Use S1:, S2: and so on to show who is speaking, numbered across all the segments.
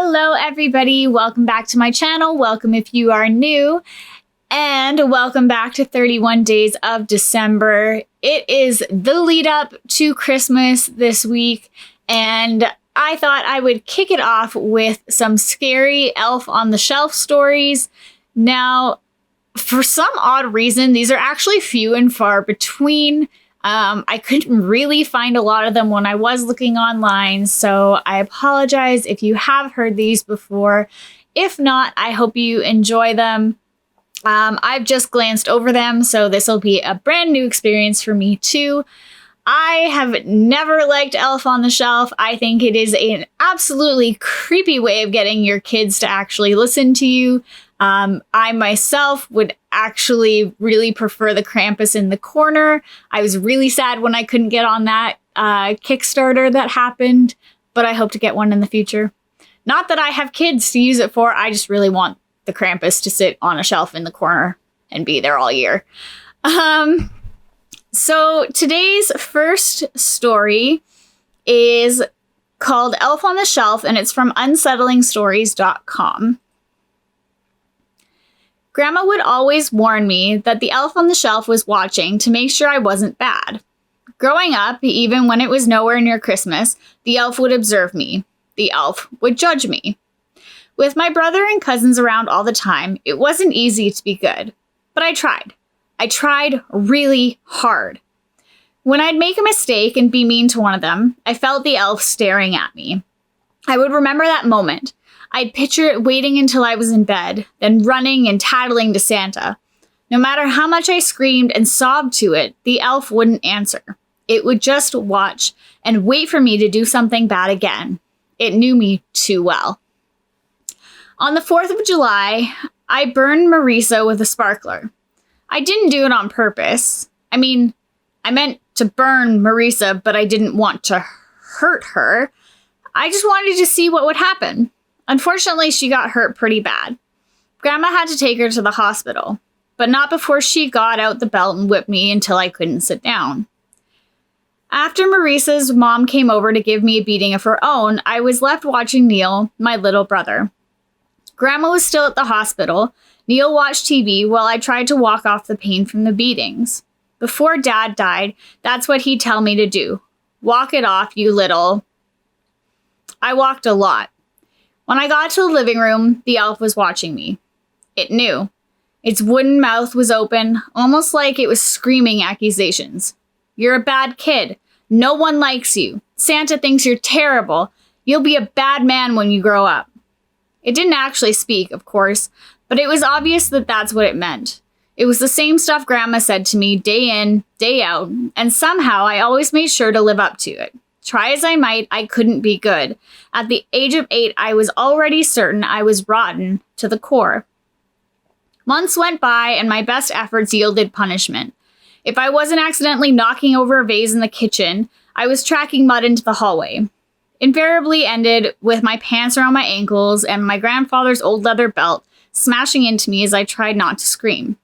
S1: Hello everybody, welcome back to my channel. Welcome if you are new, and welcome back to 31 Days of December. It is the lead up to Christmas this week, and I thought I would kick it off with some scary Elf on the Shelf stories. Now, for some odd reason, these are actually few and far between. I couldn't really find a lot of them when I was looking online, so I apologize if you have heard these before. If not, I hope you enjoy them. I've just glanced over them, so this will be a brand new experience for me too. I have never liked Elf on the Shelf. I think it is an absolutely creepy way of getting your kids to actually listen to you. I myself would actually really prefer the Krampus in the corner. I was really sad when I couldn't get on that Kickstarter that happened, but I hope to get one in the future. Not that I have kids to use it for, I just really want the Krampus to sit on a shelf in the corner and be there all year. So today's first story is called Elf on the Shelf, and it's from unsettlingstories.com. Grandma would always warn me that the elf on the shelf was watching to make sure I wasn't bad. Growing up, even when it was nowhere near Christmas, the elf would observe me. The elf would judge me. With my brother and cousins around all the time, it wasn't easy to be good. But I tried. I tried really hard. When I'd make a mistake and be mean to one of them, I felt the elf staring at me. I would remember that moment. I'd picture it waiting until I was in bed, then running and tattling to Santa. No matter how much I screamed and sobbed to it, the elf wouldn't answer. It would just watch and wait for me to do something bad again. It knew me too well. On the 4th of July, I burned Marisa with a sparkler. I didn't do it on purpose. I meant to burn Marisa, but I didn't want to hurt her. I just wanted to see what would happen. Unfortunately, she got hurt pretty bad. Grandma had to take her to the hospital, but not before she got out the belt and whipped me until I couldn't sit down. After Marisa's mom came over to give me a beating of her own, I was left watching Neil, my little brother. Grandma was still at the hospital. Neil watched TV while I tried to walk off the pain from the beatings. Before Dad died, that's what he'd tell me to do. Walk it off, you little. I walked a lot. When I got to the living room, the elf was watching me. It knew. Its wooden mouth was open, almost like it was screaming accusations. You're a bad kid. No one likes you. Santa thinks you're terrible. You'll be a bad man when you grow up. It didn't actually speak, of course, but it was obvious that that's what it meant. It was the same stuff Grandma said to me day in, day out, and somehow I always made sure to live up to it. Try as I might, I couldn't be good. At the age of 8, I was already certain I was rotten to the core. Months went by, and my best efforts yielded punishment. If I wasn't accidentally knocking over a vase in the kitchen, I was tracking mud into the hallway. Invariably ended with my pants around my ankles and my grandfather's old leather belt smashing into me as I tried not to scream.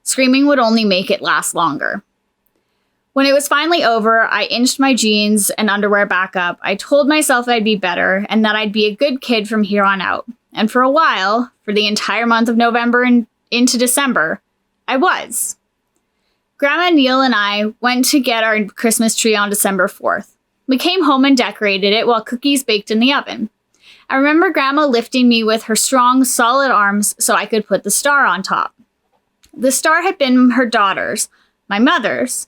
S1: Screaming would only make it last longer. When it was finally over, I inched my jeans and underwear back up. I told myself I'd be better and that I'd be a good kid from here on out. And for a while, for the entire month of November and into December, I was. Grandma, Neil, and I went to get our Christmas tree on December 4th. We came home and decorated it while cookies baked in the oven. I remember Grandma lifting me with her strong, solid arms so I could put the star on top. The star had been her daughter's, my mother's.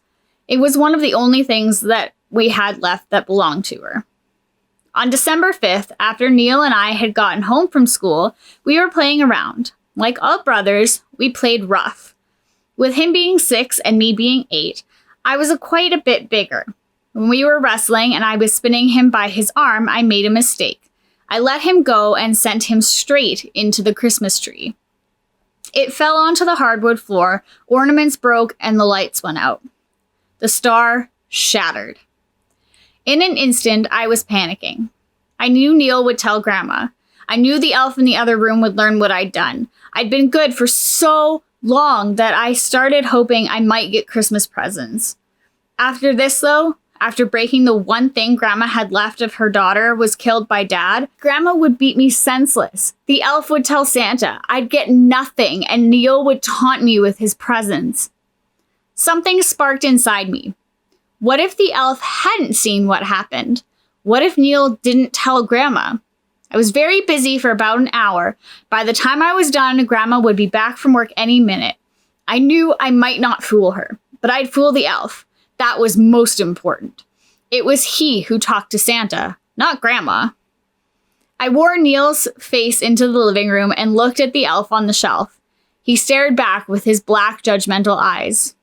S1: It was one of the only things that we had left that belonged to her. On December 5th, after Neil and I had gotten home from school, we were playing around. Like all brothers, we played rough. With him being 6 and me being 8, I was quite a bit bigger. When we were wrestling and I was spinning him by his arm, I made a mistake. I let him go and sent him straight into the Christmas tree. It fell onto the hardwood floor, ornaments broke, and the lights went out. The star shattered. In an instant, I was panicking. I knew Neil would tell Grandma. I knew the elf in the other room would learn what I'd done. I'd been good for so long that I started hoping I might get Christmas presents. After this, though, after breaking the one thing Grandma had left of her daughter was killed by Dad, Grandma would beat me senseless. The elf would tell Santa I'd get nothing, and Neil would taunt me with his presents. Something sparked inside me. What if the elf hadn't seen what happened? What if Neil didn't tell Grandma? I was very busy for about an hour. By the time I was done, Grandma would be back from work any minute. I knew I might not fool her, but I'd fool the elf. That was most important. It was he who talked to Santa, not Grandma. I wore Neil's face into the living room and looked at the elf on the shelf. He stared back with his black, judgmental eyes.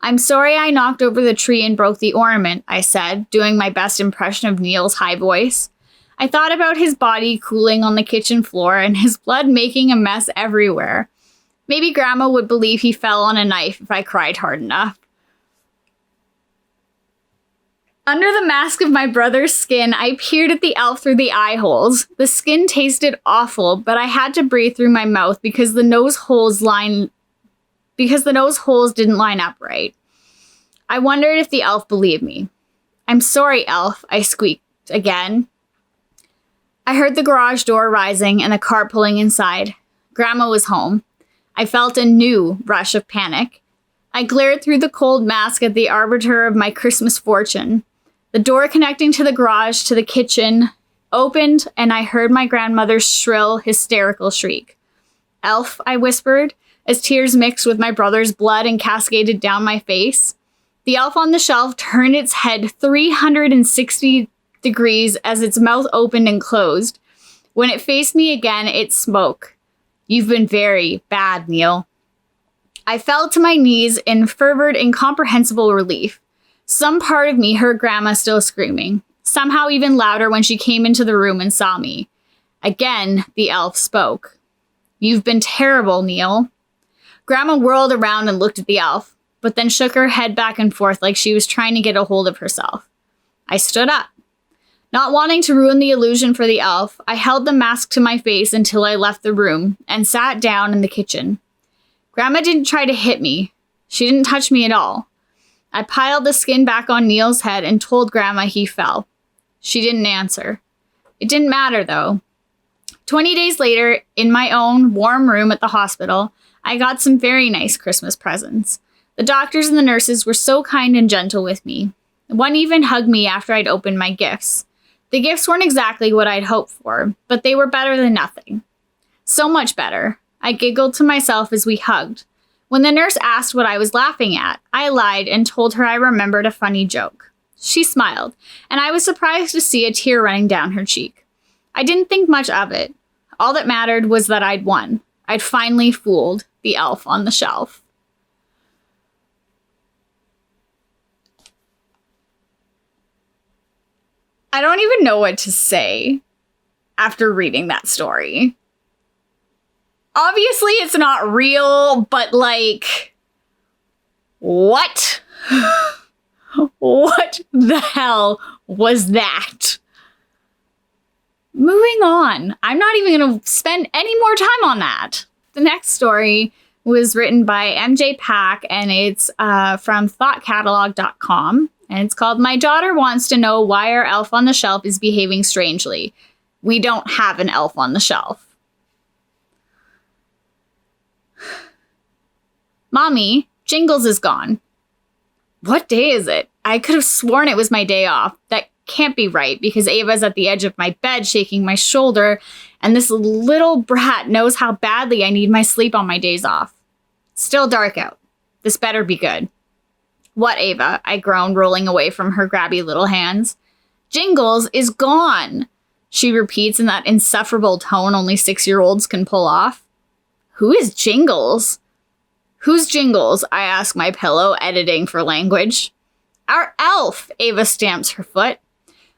S1: I'm sorry I knocked over the tree and broke the ornament, I said, doing my best impression of Neil's high voice. I thought about his body cooling on the kitchen floor and his blood making a mess everywhere. Maybe Grandma would believe he fell on a knife if I cried hard enough. Under the mask of my brother's skin, I peered at the elf through the eye holes. The skin tasted awful, but I had to breathe through my mouth because the nose holes didn't line up right. I wondered if the elf believed me. I'm sorry, elf, I squeaked again. I heard the garage door rising and the car pulling inside. Grandma was home. I felt a new rush of panic. I glared through the cold mask at the arbiter of my Christmas fortune. The door connecting to the garage to the kitchen opened, and I heard my grandmother's shrill, hysterical shriek. Elf, I whispered, as tears mixed with my brother's blood and cascaded down my face. The elf on the shelf turned its head 360 degrees as its mouth opened and closed. When it faced me again, it spoke. You've been very bad, Neil. I fell to my knees in fervent, incomprehensible relief. Some part of me heard Grandma still screaming, somehow even louder when she came into the room and saw me. Again, the elf spoke. You've been terrible, Neil. Grandma whirled around and looked at the elf, but then shook her head back and forth like she was trying to get a hold of herself. I stood up. Not wanting to ruin the illusion for the elf, I held the mask to my face until I left the room and sat down in the kitchen. Grandma didn't try to hit me. She didn't touch me at all. I piled the skin back on Neil's head and told Grandma he fell. She didn't answer. It didn't matter, though. 20 days later, in my own warm room at the hospital, I got some very nice Christmas presents. The doctors and the nurses were so kind and gentle with me. One even hugged me after I'd opened my gifts. The gifts weren't exactly what I'd hoped for, but they were better than nothing. So much better. I giggled to myself as we hugged. When the nurse asked what I was laughing at, I lied and told her I remembered a funny joke. She smiled, and I was surprised to see a tear running down her cheek. I didn't think much of it. All that mattered was that I'd won. I'd finally fooled the elf on the shelf. I don't even know what to say after reading that story. Obviously, it's not real, but like, what? What the hell was that? Moving on. I'm not even going to spend any more time on that. The next story was written by MJ Pack, and it's from thoughtcatalog.com. And it's called My Daughter Wants to Know Why Our Elf on the Shelf is Behaving Strangely. We don't have an elf on the shelf. Mommy, Jingles is gone. What day is it? I could have sworn it was my day off. That can't be right because Ava's at the edge of my bed shaking my shoulder, and this little brat knows how badly I need my sleep on my days off. Still dark out. This better be good. What, Ava? I groaned, rolling away from her grabby little hands. Jingles is gone, she repeats in that insufferable tone only 6-year-olds can pull off. Who is Jingles? Who's Jingles? I ask my pillow, editing for language. Our elf, Ava stamps her foot.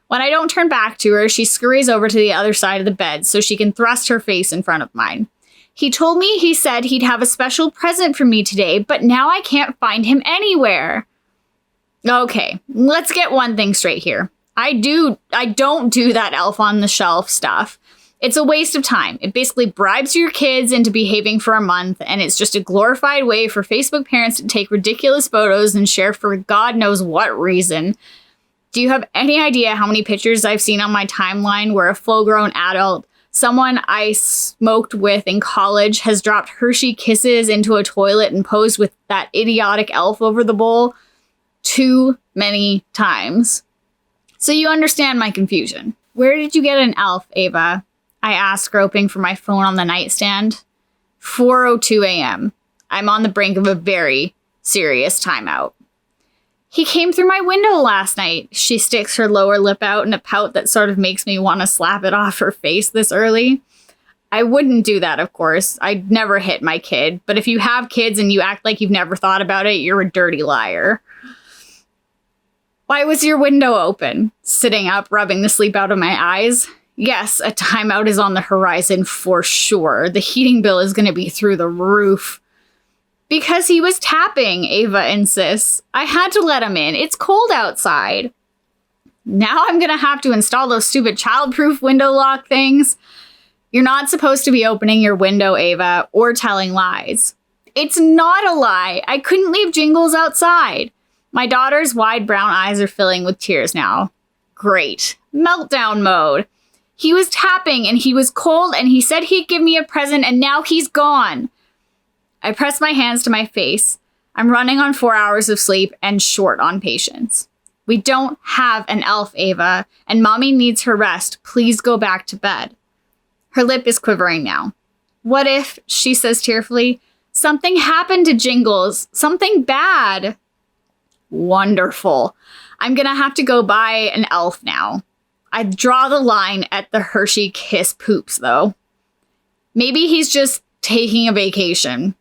S1: When I don't turn back to her, she scurries over to the other side of the bed so she can thrust her face in front of mine. He told me he said he'd have a special present for me today, but now I can't find him anywhere. Okay, let's get one thing straight here. I don't do that elf on the shelf stuff. It's a waste of time. It basically bribes your kids into behaving for a month, and it's just a glorified way for Facebook parents to take ridiculous photos and share for God knows what reason. Do you have any idea how many pictures I've seen on my timeline where a full-grown adult, someone I smoked with in college, has dropped Hershey Kisses into a toilet and posed with that idiotic elf over the bowl? Too many times. So you understand my confusion. Where did you get an elf, Ava? I asked, groping for my phone on the nightstand. 4:02 a.m. I'm on the brink of a very serious timeout. He came through my window last night. She sticks her lower lip out in a pout that sort of makes me want to slap it off her face this early. I wouldn't do that, of course. I'd never hit my kid. But if you have kids and you act like you've never thought about it, you're a dirty liar. Why was your window open? Sitting up, rubbing the sleep out of my eyes. Yes, a timeout is on the horizon for sure. The heating bill is going to be through the roof. Because he was tapping, Ava insists. I had to let him in. It's cold outside. Now I'm going to have to install those stupid childproof window lock things. You're not supposed to be opening your window, Ava, or telling lies. It's not a lie. I couldn't leave Jingles outside. My daughter's wide brown eyes are filling with tears now. Great. Meltdown mode. He was tapping and he was cold and he said he'd give me a present and now he's gone. I press my hands to my face. I'm running on 4 hours of sleep and short on patience. We don't have an elf, Ava, and Mommy needs her rest. Please go back to bed. Her lip is quivering now. What if, she says tearfully, something happened to Jingles? Something bad. Wonderful. I'm gonna have to go buy an elf now. I draw the line at the Hershey Kiss poops, though. Maybe he's just taking a vacation.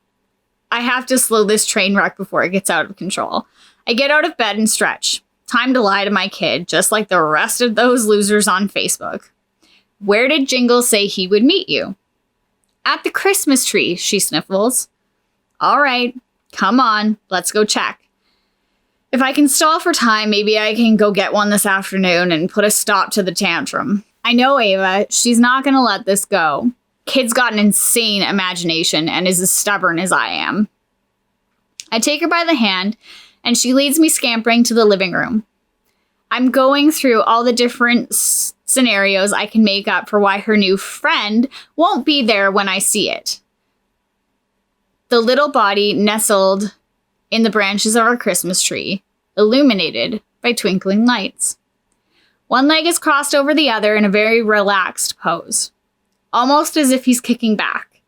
S1: I have to slow this train wreck before it gets out of control. I get out of bed and stretch. Time to lie to my kid, just like the rest of those losers on Facebook. Where did Jingles say he would meet you? At the Christmas tree, she sniffles. All right, come on, let's go check. If I can stall for time, maybe I can go get one this afternoon and put a stop to the tantrum. I know Ava, she's not going to let this go. Kid's got an insane imagination and is as stubborn as I am. I take her by the hand and she leads me scampering to the living room. I'm going through all the different scenarios I can make up for why her new friend won't be there when I see it. The little body nestled in the branches of our Christmas tree, illuminated by twinkling lights. One leg is crossed over the other in a very relaxed pose, almost as if he's kicking back.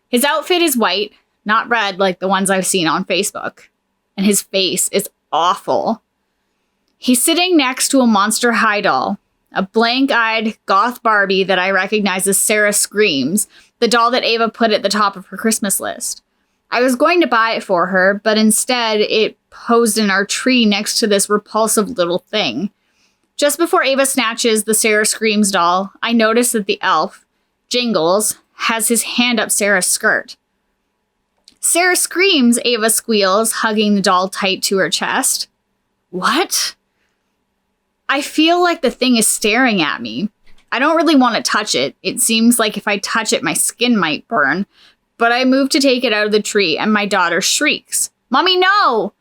S1: His outfit is white, not red like the ones I've seen on Facebook, and his face is awful. He's sitting next to a Monster High doll, a blank-eyed goth Barbie that I recognize as Sarah Screams, the doll that Ava put at the top of her Christmas list. I was going to buy it for her, but instead it posed in our tree next to this repulsive little thing. Just before Ava snatches the Sarah Screams doll, I notice that the elf, Jingles, has his hand up Sarah's skirt. Sarah Screams, Ava squeals, hugging the doll tight to her chest. What? I feel like the thing is staring at me. I don't really want to touch it. It seems like if I touch it, my skin might burn. But I move to take it out of the tree, and my daughter shrieks, "Mommy, no!"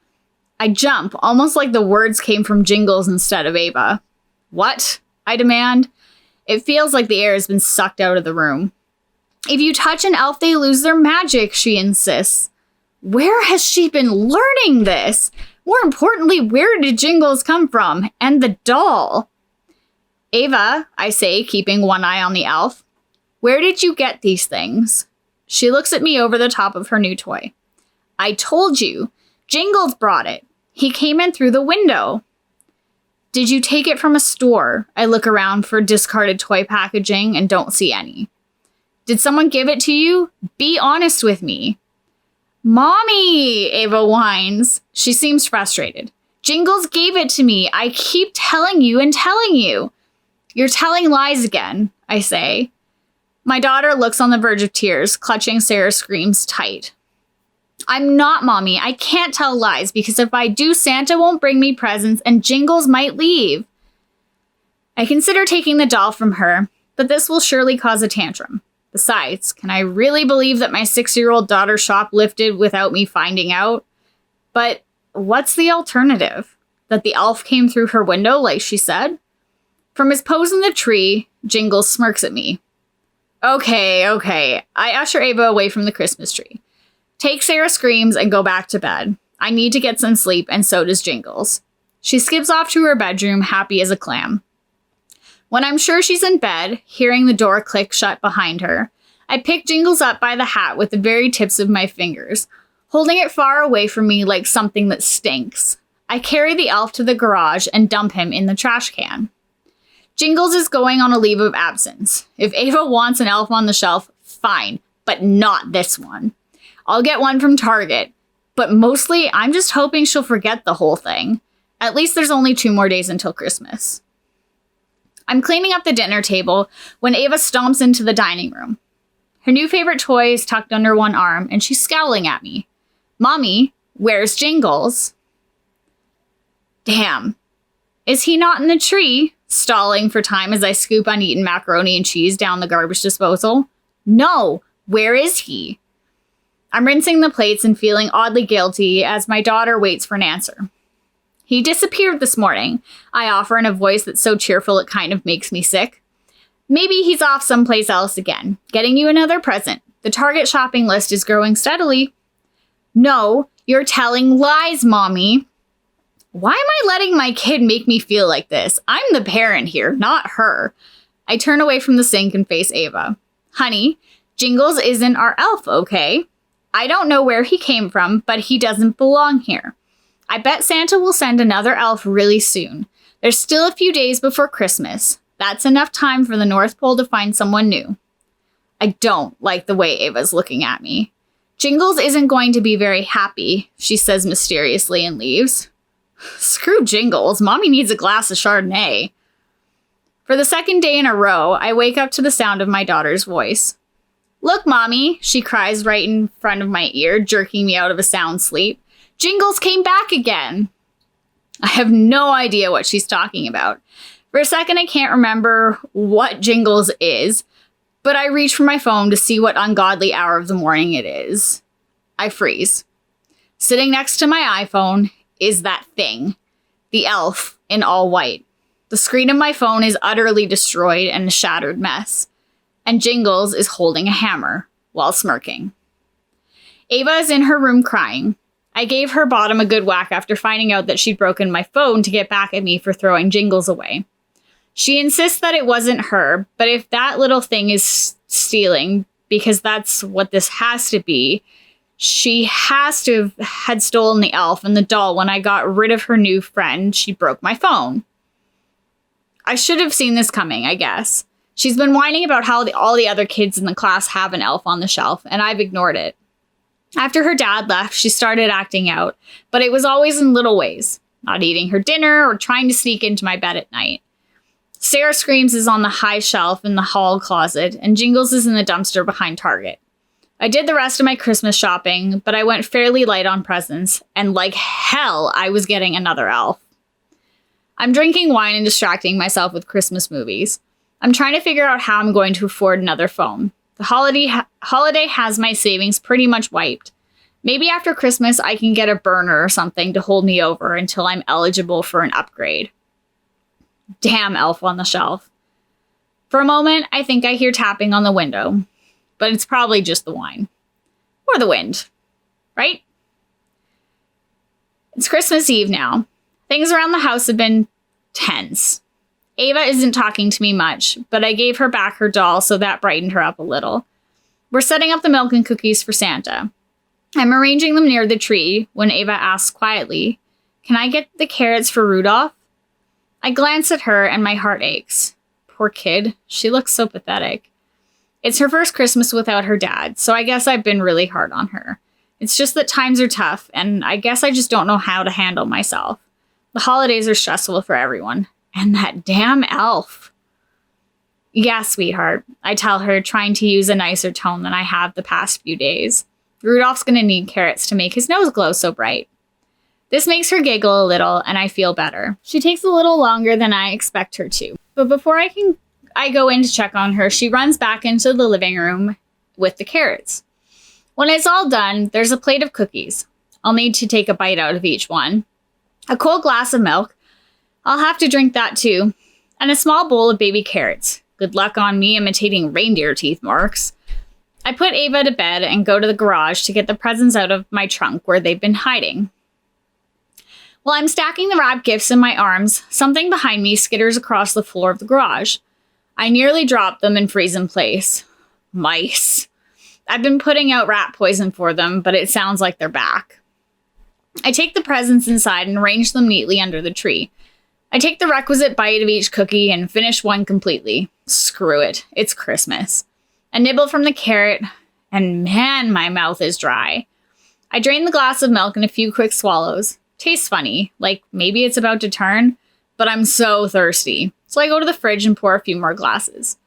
S1: I jump, almost like the words came from Jingles instead of Ava. What? I demand. It feels like the air has been sucked out of the room. If you touch an elf, they lose their magic, she insists. Where has she been learning this? More importantly, where did Jingles come from? And the doll? Ava, I say, keeping one eye on the elf, where did you get these things? She looks at me over the top of her new toy. I told you. Jingles brought it. He came in through the window. Did you take it from a store? I look around for discarded toy packaging and don't see any. Did someone give it to you? Be honest with me. Mommy, Ava whines. She seems frustrated. Jingles gave it to me. I keep telling you and telling you. You're telling lies again, I say. My daughter looks on the verge of tears, clutching Sarah Screams tight. I'm not, Mommy. I can't tell lies because if I do, Santa won't bring me presents and Jingles might leave. I consider taking the doll from her. but this will surely cause a tantrum. Besides, can I really believe that my 6-year-old daughter shoplifted without me finding out? But what's the alternative? That the elf came through her window like she said? From his pose in the tree, Jingles smirks at me. Okay. I usher Ava away from the Christmas tree. Take Sarah screams and go back to bed. I need to get some sleep, and so does Jingles. She skips off to her bedroom, happy as a clam. When I'm sure she's in bed, hearing the door click shut behind her, I pick Jingles up by the hat with the very tips of my fingers, holding it far away from me like something that stinks. I carry the elf to the garage and dump him in the trash can. Jingles is going on a leave of absence. If Ava wants an elf on the shelf, fine, but not this one. I'll get one from Target, but mostly I'm just hoping she'll forget the whole thing. At least there's only 2 more days until Christmas. I'm cleaning up the dinner table when Ava stomps into the dining room. Her new favorite toy is tucked under one arm, and she's scowling at me. Mommy, where's Jingles? Damn. Is he not in the tree? Stalling for time as I scoop uneaten macaroni and cheese down the garbage disposal. No, where is he? I'm rinsing the plates and feeling oddly guilty as my daughter waits for an answer. He disappeared this morning, I offer in a voice that's so cheerful it kind of makes me sick. Maybe he's off someplace else again, getting you another present. The Target shopping list is growing steadily. No, you're telling lies, Mommy. Why am I letting my kid make me feel like this? I'm the parent here, not her. I turn away from the sink and face Ava. Honey, Jingles isn't our elf, okay? I don't know where he came from, but he doesn't belong here. I bet Santa will send another elf really soon. There's still a few days before Christmas. That's enough time for the North Pole to find someone new. I don't like the way Ava's looking at me. Jingles isn't going to be very happy, she says mysteriously and leaves. Screw Jingles. Mommy needs a glass of Chardonnay. For the second day in a row, I wake up to the sound of my daughter's voice. Look, Mommy, she cries right in front of my ear, jerking me out of a sound sleep. Jingles came back again. I have no idea what she's talking about. For a second, I can't remember what Jingles is, but I reach for my phone to see what ungodly hour of the morning it is. I freeze. Sitting next to my iPhone is that thing, the elf in all white. The screen of my phone is utterly destroyed and a shattered mess, and Jingles is holding a hammer while smirking. Ava is in her room crying. I gave her bottom a good whack after finding out that she'd broken my phone to get back at me for throwing Jingles away. She insists that it wasn't her, but if that little thing is stealing, because that's what this has to be, she has to have had stolen the elf and the doll when I got rid of her new friend. She broke my phone. I should have seen this coming, I guess. She's been whining about how all the other kids in the class have an elf on the shelf, and I've ignored it. After her dad left, she started acting out, but it was always in little ways, not eating her dinner or trying to sneak into my bed at night. Sarah Screams is on the high shelf in the hall closet, and Jingles is in the dumpster behind Target. I did the rest of my Christmas shopping, but I went fairly light on presents, and like hell, I was getting another elf. I'm drinking wine and distracting myself with Christmas movies. I'm trying to figure out how I'm going to afford another phone. The holiday has my savings pretty much wiped. Maybe after Christmas I can get a burner or something to hold me over until I'm eligible for an upgrade. Damn elf on the shelf. For a moment, I think I hear tapping on the window, but it's probably just the wine. Or the wind. Right? It's Christmas Eve now. Things around the house have been tense. Ava isn't talking to me much, but I gave her back her doll, so that brightened her up a little. We're setting up the milk and cookies for Santa. I'm arranging them near the tree when Ava asks quietly, "Can I get the carrots for Rudolph?" I glance at her and my heart aches. Poor kid. She looks so pathetic. It's her first Christmas without her dad, so I guess I've been really hard on her. It's just that times are tough, and I guess I just don't know how to handle myself. The holidays are stressful for everyone. And that damn elf. Yeah, sweetheart, I tell her, trying to use a nicer tone than I have the past few days. Rudolph's gonna need carrots to make his nose glow so bright. This makes her giggle a little, and I feel better. She takes a little longer than I expect her to. But before I can I go in to check on her, she runs back into the living room with the carrots. When it's all done, there's a plate of cookies. I'll need to take a bite out of each one. A cold glass of milk. I'll have to drink that too. And a small bowl of baby carrots. Good luck on me imitating reindeer teeth marks. I put Ava to bed and go to the garage to get the presents out of my trunk where they've been hiding. While I'm stacking the wrapped gifts in my arms, something behind me skitters across the floor of the garage. I nearly drop them and freeze in place. Mice. I've been putting out rat poison for them, but it sounds like they're back. I take the presents inside and arrange them neatly under the tree. I take the requisite bite of each cookie and finish one completely. Screw it. It's Christmas. A nibble from the carrot, and man, my mouth is dry. I drain the glass of milk in a few quick swallows. Tastes funny, like maybe it's about to turn, but I'm so thirsty. So I go to the fridge and pour a few more glasses.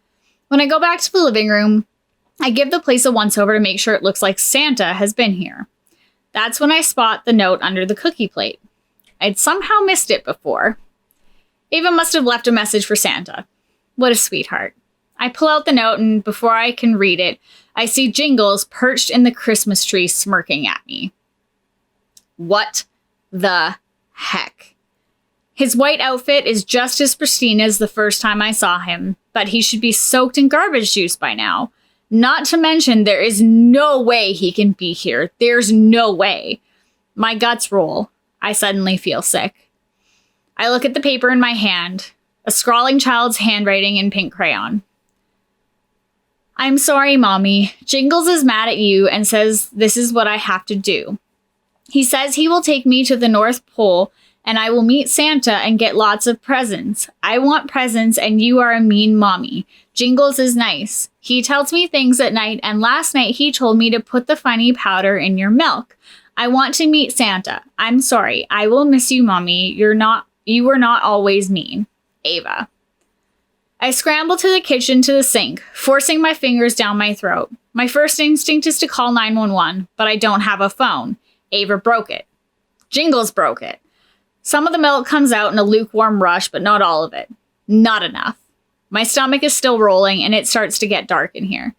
S1: When I go back to the living room, I give the place a once-over to make sure it looks like Santa has been here. That's when I spot the note under the cookie plate. I'd somehow missed it before. Ava must have left a message for Santa. What a sweetheart. I pull out the note, and before I can read it, I see Jingles perched in the Christmas tree smirking at me. What the heck? His white outfit is just as pristine as the first time I saw him, but he should be soaked in garbage juice by now. Not to mention, there is no way he can be here. There's no way. My guts roll. I suddenly feel sick. I look at the paper in my hand, a scrawling child's handwriting in pink crayon. I'm sorry, Mommy. Jingles is mad at you and says this is what I have to do. He says he will take me to the North Pole and I will meet Santa and get lots of presents. I want presents and you are a mean mommy. Jingles is nice. He tells me things at night, and last night he told me to put the funny powder in your milk. I want to meet Santa. I'm sorry. I will miss you, Mommy. You were not always mean. Ava. I scramble to the kitchen to the sink, forcing my fingers down my throat. My first instinct is to call 911, but I don't have a phone. Ava broke it. Jingles broke it. Some of the milk comes out in a lukewarm rush, but not all of it. Not enough. My stomach is still rolling, and it starts to get dark in here.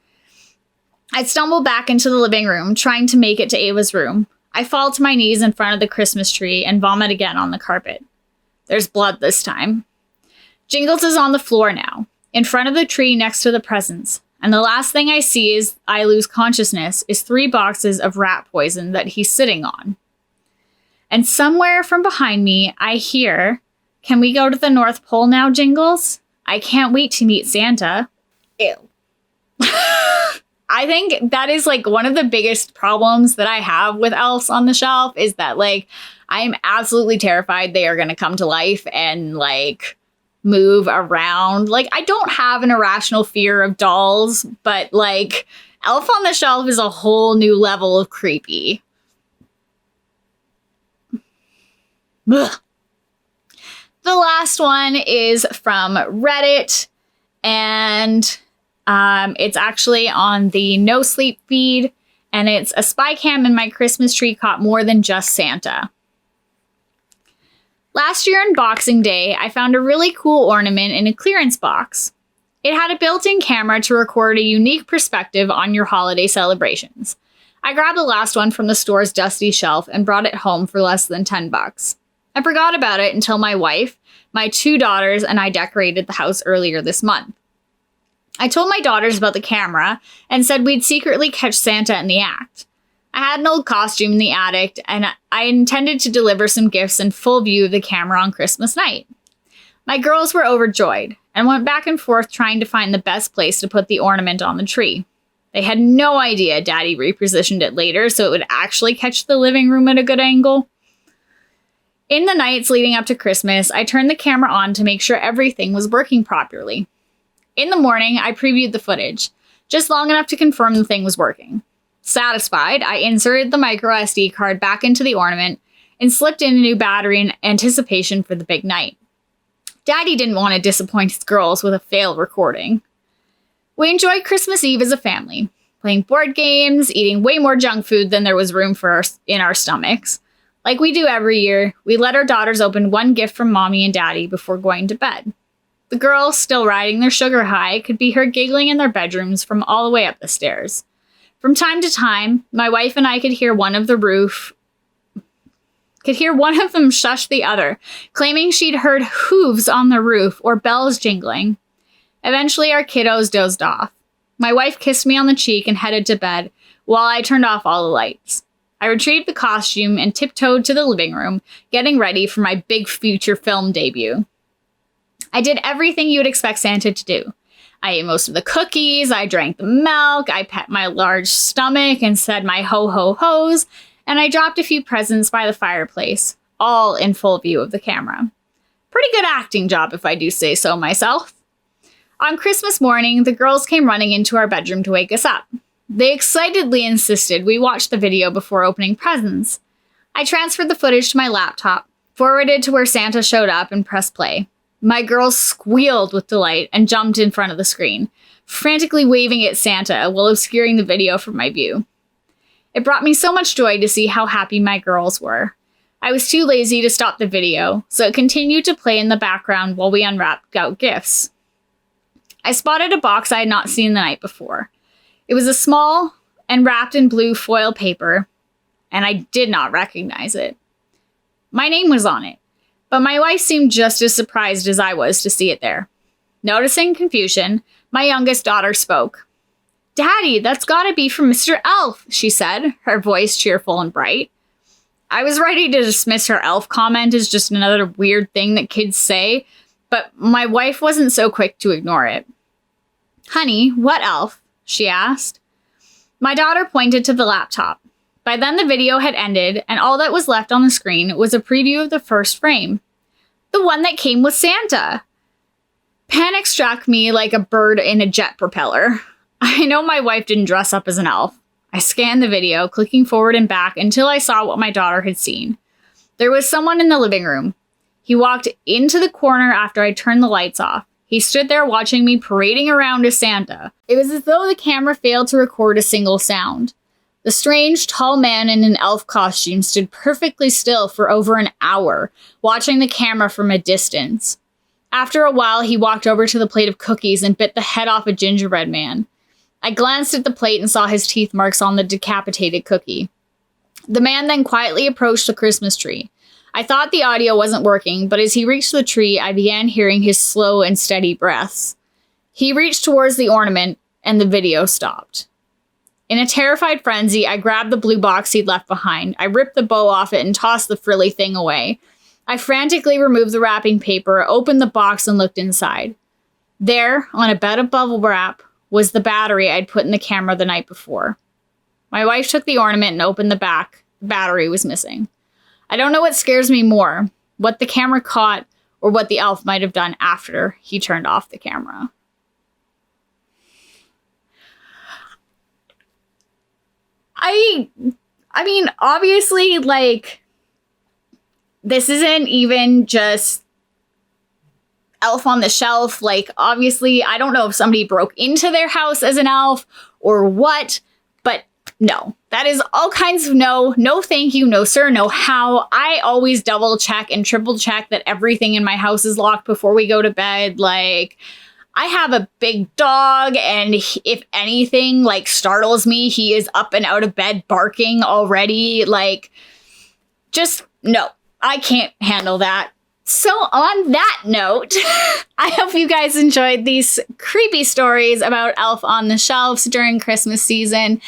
S1: I stumble back into the living room, trying to make it to Ava's room. I fall to my knees in front of the Christmas tree and vomit again on the carpet. There's blood this time. Jingles is on the floor now, in front of the tree next to the presents, and the last thing I see as I lose consciousness is 3 boxes of rat poison that he's sitting on. And somewhere from behind me, I hear, "Can we go to the North Pole now, Jingles? I can't wait to meet Santa." Ew. I think that is like one of the biggest problems that I have with elves on the shelf is that like I am absolutely terrified they are going to come to life and like move around. Like I don't have an irrational fear of dolls, but like Elf on the Shelf is a whole new level of creepy. Ugh. The last one is from Reddit, and it's actually on the No Sleep feed, and it's a spy cam in my Christmas tree caught more than just Santa. Last year on Boxing Day, I found a really cool ornament in a clearance box. It had a built-in camera to record a unique perspective on your holiday celebrations. I grabbed the last one from the store's dusty shelf and brought it home for less than $10. I forgot about it until my wife, my 2 daughters, and I decorated the house earlier this month. I told my daughters about the camera and said we'd secretly catch Santa in the act. I had an old costume in the attic, and I intended to deliver some gifts in full view of the camera on Christmas night. My girls were overjoyed and went back and forth trying to find the best place to put the ornament on the tree. They had no idea Daddy repositioned it later so it would actually catch the living room at a good angle. In the nights leading up to Christmas, I turned the camera on to make sure everything was working properly. In the morning, I previewed the footage, just long enough to confirm the thing was working. Satisfied, I inserted the micro SD card back into the ornament and slipped in a new battery in anticipation for the big night. Daddy didn't want to disappoint his girls with a failed recording. We enjoyed Christmas Eve as a family, playing board games, eating way more junk food than there was room for in our stomachs. Like we do every year, we let our daughters open one gift from Mommy and Daddy before going to bed. The girls, still riding their sugar high, could be heard giggling in their bedrooms from all the way up the stairs. From time to time, my wife and I could hear one of them shush the other, claiming she'd heard hooves on the roof or bells jingling. Eventually, our kiddos dozed off. My wife kissed me on the cheek and headed to bed, while I turned off all the lights. I retrieved the costume and tiptoed to the living room, getting ready for my big feature film debut. I did everything you would expect Santa to do. I ate most of the cookies, I drank the milk, I pet my large stomach and said my ho-ho-hos, and I dropped a few presents by the fireplace, all in full view of the camera. Pretty good acting job, if I do say so myself. On Christmas morning, the girls came running into our bedroom to wake us up. They excitedly insisted we watch the video before opening presents. I transferred the footage to my laptop, forwarded to where Santa showed up, and pressed play. My girls squealed with delight and jumped in front of the screen, frantically waving at Santa while obscuring the video from my view. It brought me so much joy to see how happy my girls were. I was too lazy to stop the video, so it continued to play in the background while we unwrapped out gifts. I spotted a box I had not seen the night before. It was a small and wrapped in blue foil paper, and I did not recognize it. My name was on it, but my wife seemed just as surprised as I was to see it there. Noticing confusion, my youngest daughter spoke. "Daddy, that's gotta be from Mr. Elf," she said, her voice cheerful and bright. I was ready to dismiss her elf comment as just another weird thing that kids say, but my wife wasn't so quick to ignore it. "Honey, what elf?" she asked. My daughter pointed to the laptop. By then the video had ended, and all that was left on the screen was a preview of the first frame. The one that came with Santa. Panic struck me like a bird in a jet propeller. I know my wife didn't dress up as an elf. I scanned the video, clicking forward and back until I saw what my daughter had seen. There was someone in the living room. He walked into the corner after I turned the lights off. He stood there watching me parading around as Santa. It was as though the camera failed to record a single sound. The strange, tall man in an elf costume stood perfectly still for over an hour, watching the camera from a distance. After a while, he walked over to the plate of cookies and bit the head off a gingerbread man. I glanced at the plate and saw his teeth marks on the decapitated cookie. The man then quietly approached the Christmas tree. I thought the audio wasn't working, but as he reached the tree, I began hearing his slow and steady breaths. He reached towards the ornament, and the video stopped. In a terrified frenzy, I grabbed the blue box he'd left behind. I ripped the bow off it and tossed the frilly thing away. I frantically removed the wrapping paper, opened the box, and looked inside. There, on a bed of bubble wrap, was the battery I'd put in the camera the night before. My wife took the ornament and opened the back. The battery was missing. I don't know what scares me more, what the camera caught or what the elf might have done after he turned off the camera. I mean, obviously, like, this isn't even just Elf on the Shelf. Like, obviously, I don't know if somebody broke into their house as an elf or what, but no, that is all kinds of no thank you, no sir, no how. I always double check and triple check that everything in my house is locked before we go to bed. Like, I have a big dog, and if anything, like, startles me, he is up and out of bed barking already. Like, just no, I can't handle that. So on that note, I hope you guys enjoyed these creepy stories about Elf on the Shelves during Christmas season.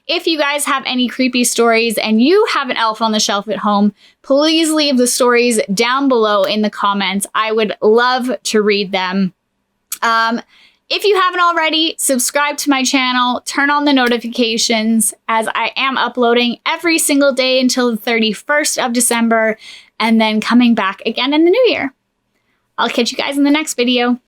S1: If you guys have any creepy stories and you have an elf on the shelf at home, please leave the stories down below in the comments. I would love to read them. If you haven't already, subscribe to my channel, turn on the notifications, as I am uploading every single day until the 31st of December, and then coming back again in the new year. I'll catch you guys in the next video.